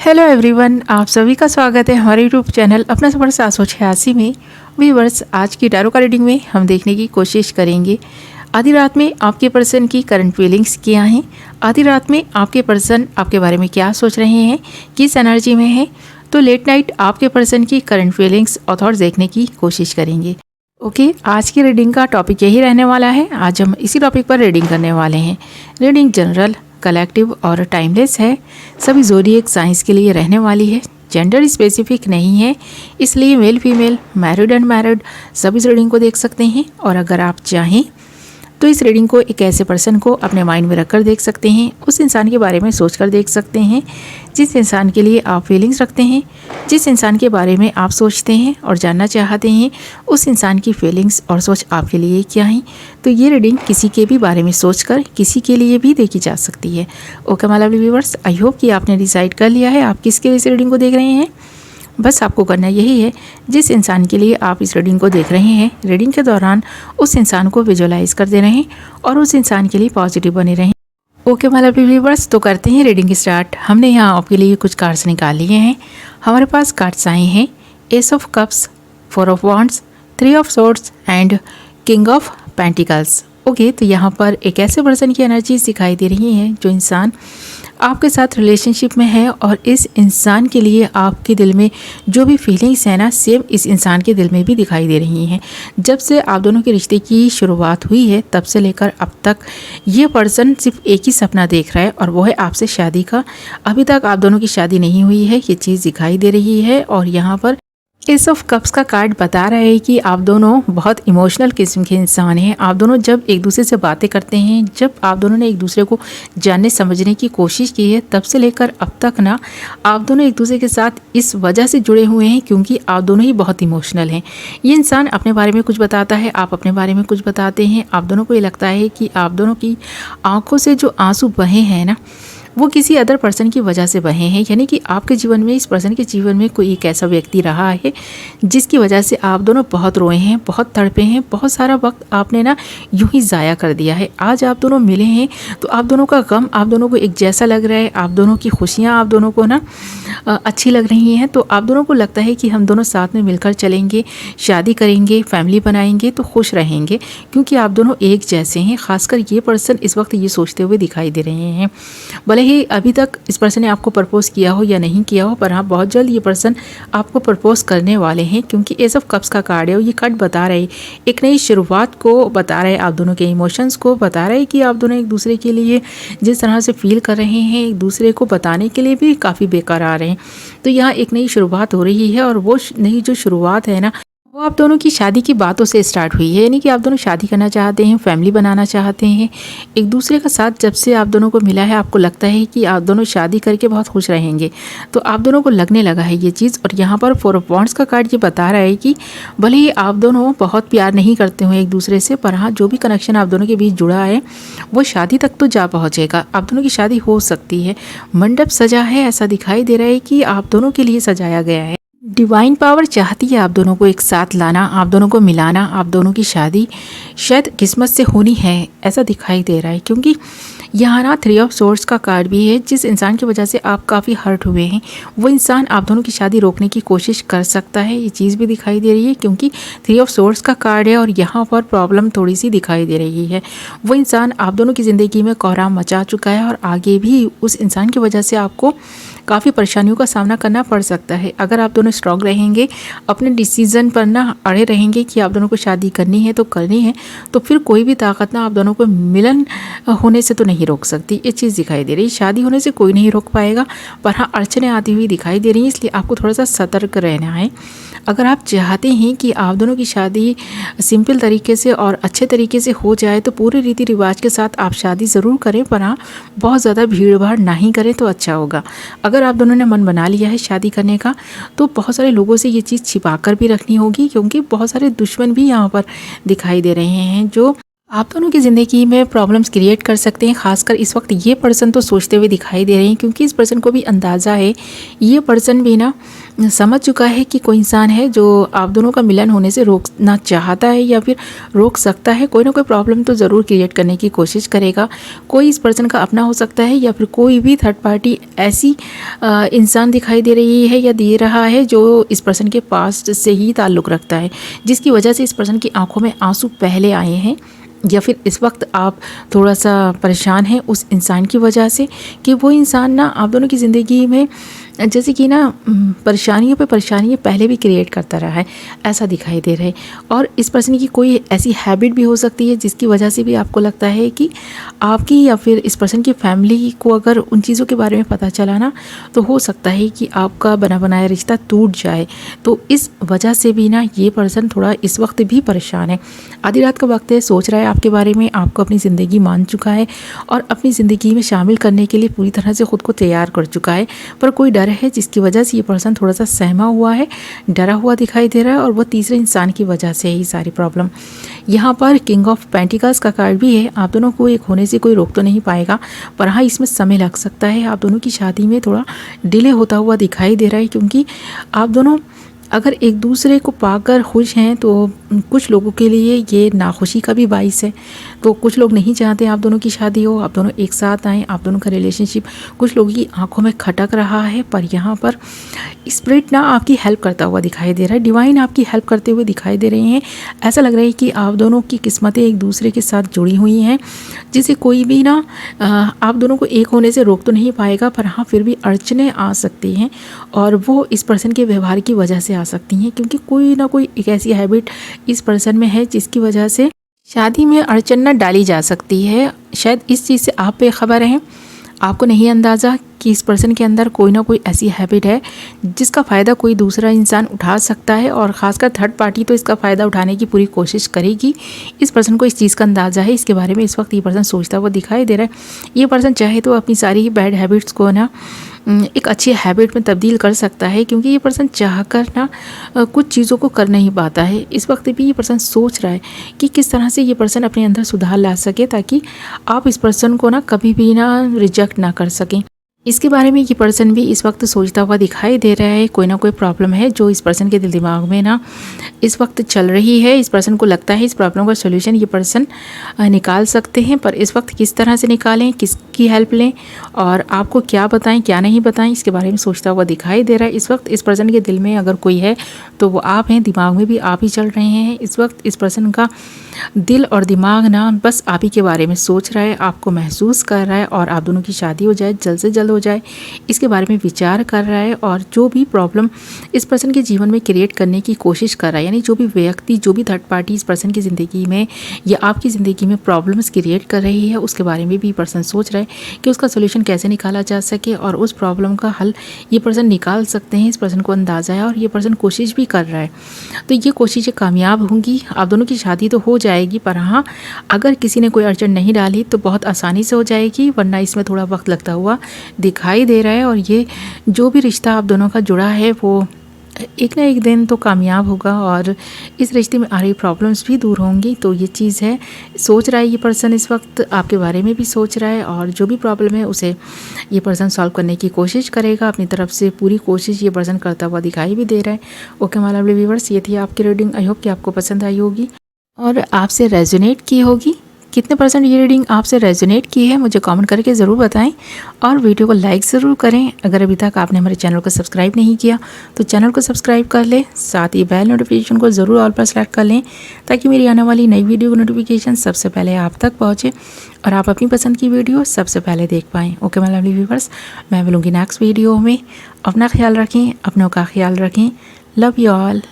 Hello everyone, आप सभी का स्वागत है हमारे यूट्यूब चैनल अपना सफर 786 में। व्यूअर्स, आज की टैरो कार्ड रीडिंग में हम देखने की कोशिश करेंगे आधी रात में आपके पर्सन की करंट फीलिंग्स क्या हैं, आधी रात में आपके पर्सन आपके बारे में क्या सोच रहे हैं, किस एनर्जी में है। तो लेट नाइट आपके पर्सन की करंट फीलिंग्स और थॉट्स देखने की कोशिश करेंगे। ओके, आज की रीडिंग का टॉपिक यही रहने वाला है। आज हम इसी टॉपिक पर रीडिंग करने वाले हैं। रीडिंग जनरल, कलेक्टिव और टाइमलेस है। सभी ज़ोडिएक साइंस के लिए रहने वाली है। जेंडर स्पेसिफिक नहीं है, इसलिए मेल फीमेल, मैरिड अनमैरिड सभी इस रीडिंग को देख सकते हैं। और अगर आप चाहें तो इस रीडिंग को एक ऐसे पर्सन को अपने माइंड में रखकर देख सकते हैं, उस इंसान के बारे में सोचकर देख सकते हैं जिस इंसान के लिए आप फीलिंग्स रखते हैं, जिस इंसान के बारे में आप सोचते हैं और जानना चाहते हैं उस इंसान की फीलिंग्स और सोच आपके लिए क्या है। तो ये रीडिंग किसी के भी बारे में सोचकर किसी के लिए भी देखी जा सकती है। Okay my lovely viewers, I hope कि आपने डिसाइड कर लिया है आप किसके लिए इस रीडिंग को देख रहे हैं। बस आपको करना यही है, जिस इंसान के लिए आप इस रीडिंग को देख रहे हैं, रीडिंग के दौरान उस इंसान को विजुअलाइज करते रहें और उस इंसान के लिए पॉजिटिव बने रहें। ओके माय लवली व्यूअर्स, तो करते हैं रीडिंग स्टार्ट। हमने यहाँ आपके लिए कुछ कार्ड्स निकाल लिए हैं। हमारे पास कार्ड्स आए हैं S of cups, 4 of wands, 3 of swords and king of pentacles. Okay, तो यहाँ पर एक ऐसे पर्सन की एनर्जीज दिखाई दे रही हैं जो इंसान आपके साथ रिलेशनशिप में है और इस इंसान के लिए आपके दिल में जो भी फीलिंग्स है ना, सेम इस इंसान के दिल में भी दिखाई दे रही हैं। जब से आप दोनों के रिश्ते की शुरुआत हुई है तब से लेकर अब तक ये पर्सन सिर्फ एक ही सपना देख रहा है और वो है आपसे शादी का। अभी तक आप दोनों की शादी नहीं हुई है, ये चीज़ दिखाई दे रही है। और यहाँ पर एस ऑफ कप्स का कार्ड बता रहा है कि आप दोनों बहुत इमोशनल किस्म के इंसान हैं। आप दोनों जब एक दूसरे से बातें करते हैं, जब आप दोनों ने एक दूसरे को जानने समझने की कोशिश की है, तब से लेकर अब तक ना आप दोनों एक दूसरे के साथ इस वजह से जुड़े हुए हैं क्योंकि आप दोनों ही बहुत इमोशनल हैं। ये इंसान अपने बारे में कुछ बताता है, आप अपने बारे में कुछ बताते हैं। आप दोनों को ये लगता है कि आप दोनों की आंखों से जो आंसू बहे हैं ना, वो किसी अदर पर्सन की वजह से बहे हैं। यानी कि आपके जीवन में, इस पर्सन के जीवन में कोई एक ऐसा व्यक्ति रहा है जिसकी वजह से आप दोनों बहुत रोए हैं, बहुत तड़पे हैं, बहुत सारा वक्त आपने ना यूं ही ज़ाया कर दिया है। आज आप दोनों मिले हैं तो आप दोनों का गम आप दोनों को एक जैसा लग रहा है, आप दोनों की खुशियाँ आप दोनों को ना अच्छी लग रही हैं। तो आप दोनों को लगता है कि हम दोनों साथ में मिलकर चलेंगे, शादी करेंगे, फैमिली बनाएंगे तो खुश रहेंगे क्योंकि आप दोनों एक जैसे हैं। खासकर ये पर्सन इस वक्त ये सोचते हुए दिखाई दे रहे हैं। भले ही अभी तक इस पर्सन ने आपको प्रपोज किया हो या नहीं किया हो, पर हाँ बहुत जल्द ये पर्सन आपको प्रपोज करने वाले हैं क्योंकि एस ऑफ कप्स का कार्ड है और ये कार्ड बता रहे एक नई शुरुआत को बता रहे, आप दोनों के इमोशंस को बता रहे कि आप दोनों एक दूसरे के लिए जिस तरह से फील कर रहे हैं, एक दूसरे को बताने के लिए भी काफ़ी बेकरार हैं। तो यहाँ एक नई शुरुआत हो रही है और वो नई जो शुरुआत है ना, वो आप दोनों की शादी की बातों से स्टार्ट हुई है। यानी कि आप दोनों शादी करना चाहते हैं, फैमिली बनाना चाहते हैं, एक दूसरे का साथ जब से आप दोनों को मिला है आपको लगता है कि आप दोनों शादी करके बहुत खुश रहेंगे। तो आप दोनों को लगने लगा है ये चीज़। और यहाँ पर 4 ऑफ वॉन्ड्स का कार्ड ये बता रहा है कि भले ही आप दोनों बहुत प्यार नहीं करते हो एक दूसरे से, पर हाँ जो भी कनेक्शन आप दोनों के बीच जुड़ा है वो शादी तक तो जा पहुँचेगा। आप दोनों की शादी हो सकती है। मंडप सजा है, ऐसा दिखाई दे रहा है कि आप दोनों के लिए सजाया गया है। डिवाइन पावर चाहती है आप दोनों को एक साथ लाना, आप दोनों को मिलाना। आप दोनों की शादी शायद किस्मत से होनी है, ऐसा दिखाई दे रहा है क्योंकि यहाँ ना 3 ऑफ सोर्ड्स का कार्ड भी है। जिस इंसान की वजह से आप काफ़ी हर्ट हुए हैं वो इंसान आप दोनों की शादी रोकने की कोशिश कर सकता है, ये चीज़ भी दिखाई दे रही है क्योंकि 3 ऑफ सोर्ड्स का कार्ड है और यहाँ पर प्रॉब्लम थोड़ी सी दिखाई दे रही है। वो इंसान आप दोनों की ज़िंदगी में कोहराम मचा चुका है और आगे भी उस इंसान की वजह से आपको काफ़ी परेशानियों का सामना करना पड़ सकता है। अगर आप दोनों स्ट्रॉन्ग रहेंगे, अपने डिसीज़न पर ना अड़े रहेंगे कि आप दोनों को शादी करनी है तो करनी है, तो फिर कोई भी ताकत ना आप दोनों को मिलन होने से तो नहीं रोक सकती। ये चीज़ दिखाई दे रही है। शादी होने से कोई नहीं रोक पाएगा, पर हाँ अड़चने आती हुई दिखाई दे रही हैं, इसलिए आपको थोड़ा सा सतर्क रहना है। अगर आप चाहते हैं कि आप दोनों की शादी सिंपल तरीके से और अच्छे तरीके से हो जाए तो पूरे रीति रिवाज के साथ आप शादी ज़रूर करें, पर हाँ बहुत ज़्यादा भीड़ भाड़ नहीं करें तो अच्छा होगा। अगर आप दोनों ने मन बना लिया है शादी करने का तो बहुत सारे लोगों से ये चीज़ छिपा कर भी रखनी होगी क्योंकि बहुत सारे दुश्मन भी यहाँ पर दिखाई दे रहे हैं जो आप दोनों की ज़िंदगी में प्रॉब्लम्स क्रिएट कर सकते हैं। ख़ासकर इस वक्त ये पर्सन तो सोचते हुए दिखाई दे रहे हैं, क्योंकि इस पर्सन को भी अंदाज़ा है, ये पर्सन भी ना समझ चुका है कि कोई इंसान है जो आप दोनों का मिलन होने से रोकना चाहता है या फिर रोक सकता है। कोई ना कोई प्रॉब्लम तो ज़रूर क्रिएट करने की कोशिश करेगा। कोई इस पर्सन का अपना हो सकता है या फिर कोई भी थर्ड पार्टी ऐसी इंसान दिखाई दे रही है या दे रहा है जो इस पर्सन के पास्ट से ही ताल्लुक़ रखता है, जिसकी वजह से इस पर्सन की आंखों में आंसू पहले आए हैं। या फिर इस वक्त आप थोड़ा सा परेशान हैं उस इंसान की वजह से कि वो इंसान ना आप दोनों की ज़िंदगी में जैसे कि ना परेशानियों पे परेशानियाँ पहले भी क्रिएट करता रहा है, ऐसा दिखाई दे रहा है। और इस पर्सन की कोई ऐसी हैबिट भी हो सकती है जिसकी वजह से भी आपको लगता है कि आपकी या फिर इस पर्सन की फैमिली को अगर उन चीज़ों के बारे में पता चला ना, तो हो सकता है कि आपका बना बनाया रिश्ता टूट जाए। तो इस वजह से भी ना ये पर्सन थोड़ा इस वक्त भी परेशान है। आधी रात का वक्त है, सोच रहा है आपके बारे में, आपको अपनी ज़िंदगी मान चुका है और अपनी ज़िंदगी में शामिल करने के लिए पूरी तरह से ख़ुद को तैयार कर चुका है। पर कोई डर है जिसकी वजह से ये पर्सन थोड़ा सा सहमा हुआ है, डरा हुआ दिखाई दे रहा है, और वो तीसरे इंसान की वजह से ही सारी प्रॉब्लम। यहाँ पर किंग ऑफ पेंटिकल्स का कार्ड भी है। आप दोनों को एक होने से कोई रोक तो नहीं पाएगा, पर हाँ इसमें समय लग सकता है। आप दोनों की शादी में थोड़ा डिले होता हुआ दिखाई दे रहा है, क्योंकि आप दोनों अगर एक दूसरे को पाकर खुश हैं तो कुछ लोगों के लिए ये नाखुशी का भी बाइस है। तो कुछ लोग नहीं चाहते आप दोनों की शादी हो, आप दोनों एक साथ आएँ, आप दोनों का रिलेशनशिप कुछ लोगों की आंखों में खटक रहा है। पर यहाँ पर स्पिरिट ना आपकी हेल्प करता हुआ दिखाई दे रहा है, डिवाइन आपकी हेल्प करते हुए दिखाई दे रहे हैं। ऐसा लग रहा है कि आप दोनों की किस्मतें एक दूसरे के साथ जुड़ी हुई हैं, जिसे कोई भी ना आप दोनों को एक होने से रोक तो नहीं पाएगा, पर हाँ फिर भी अड़चने आ सकती हैं और वो इस पर्सन के व्यवहार की वजह से आ सकती हैं, क्योंकि कोई ना कोई एक ऐसी हैबिट इस पर्सन में है जिसकी वजह से शादी में अड़चन न डाली जा सकती है। शायद इस चीज़ से आप बेखबर हैं, आपको नहीं अंदाज़ा कि इस पर्सन के अंदर कोई ना कोई ऐसी हैबिट है जिसका फ़ायदा कोई दूसरा इंसान उठा सकता है, और ख़ासकर थर्ड पार्टी तो इसका फ़ायदा उठाने की पूरी कोशिश करेगी। इस पर्सन को इस चीज़ का अंदाज़ा है, इसके बारे में इस वक्त ये पर्सन सोचता हुआ दिखाई दे रहा है। ये पर्सन चाहे तो अपनी सारी बैड हैबिट्स को ना एक अच्छी हैबिट में तब्दील कर सकता है, क्योंकि ये पर्सन चाहकर ना कुछ चीज़ों को कर नहीं पाता है। इस वक्त भी ये पर्सन सोच रहा है कि किस तरह से ये पर्सन अपने अंदर सुधार ला सके, ताकि आप इस पर्सन को ना कभी भी ना रिजेक्ट ना कर सकें। इसके बारे में ये पर्सन भी इस वक्त सोचता हुआ दिखाई दे रहा है। कोई ना कोई प्रॉब्लम है जो इस पर्सन के दिल दिमाग में ना इस वक्त चल रही है। इस पर्सन को लगता है इस प्रॉब्लम का सोल्यूशन ये पर्सन निकाल सकते हैं, पर इस वक्त किस तरह से निकालें, किसकी हेल्प लें और आपको क्या बताएं क्या नहीं बताएं, इसके बारे में सोचता हुआ दिखाई दे रहा है। इस वक्त इस पर्सन के दिल में अगर कोई है तो वो आप हैं, दिमाग में भी आप ही चल रहे हैं। इस वक्त इस पर्सन का दिल और दिमाग ना बस आप ही के बारे में सोच रहा है, आपको महसूस कर रहा है, और आप दोनों की शादी हो जाए, जल्द से जल्द हो जाए, इसके बारे में विचार कर रहा है। और जो भी प्रॉब्लम इस पर्सन के जीवन में क्रिएट करने की कोशिश कर रहा है, यानी जो भी व्यक्ति, जो भी थर्ड पार्टी इस पर्सन की ज़िंदगी में या आपकी ज़िंदगी में प्रॉब्लम्स क्रिएट कर रही है, उसके बारे में भी पर्सन सोच रहा है कि उसका सोल्यूशन कैसे निकाला जा सके और उस प्रॉब्लम का हल ये पर्सन निकाल सकते हैं। इस पर्सन को अंदाज़ा है और ये पर्सन कोशिश भी कर रहा है, तो ये कोशिशें कामयाब होंगी। आप दोनों की शादी तो हो जाएगी, पर हाँ अगर किसी ने कोई अड़चन नहीं डाली तो बहुत आसानी से हो जाएगी, वरना इसमें थोड़ा वक्त लगता हुआ दिखाई दे रहा है। और ये जो भी रिश्ता आप दोनों का जुड़ा है वो एक ना एक दिन तो कामयाब होगा और इस रिश्ते में आ रही प्रॉब्लम्स भी दूर होंगी। तो ये चीज़ है, सोच रहा है ये पर्सन इस वक्त आपके बारे में भी सोच रहा है, और जो भी प्रॉब्लम है उसे ये पर्सन सॉल्व करने की कोशिश करेगा। अपनी तरफ से पूरी कोशिश ये पर्सन करता हुआ दिखाई भी दे रहा है। ओके माय लवली व्यूअर्स, ये थी आपकी रीडिंग। आई होप कि आपको पसंद आई होगी और आपसे रेजोनेट की होगी। कितने परसेंट ये रीडिंग आपसे रेजोनेट की है मुझे कमेंट करके ज़रूर बताएं, और वीडियो को लाइक ज़रूर करें। अगर अभी तक आपने हमारे चैनल को सब्सक्राइब नहीं किया तो चैनल को सब्सक्राइब कर लें, साथ ही बेल नोटिफिकेशन को ज़रूर ऑल पर सेलेक्ट कर लें, ताकि मेरी आने वाली नई वीडियो की नोटिफिकेशन सबसे पहले आप तक पहुँचे और आप अपनी पसंद की वीडियो सबसे पहले देख पाएँ। ओके माय लवली व्यूअर्स, मैं मिलूँगी नेक्स्ट वीडियो में। अपना ख्याल रखें, अपनों का ख्याल रखें। Love you all.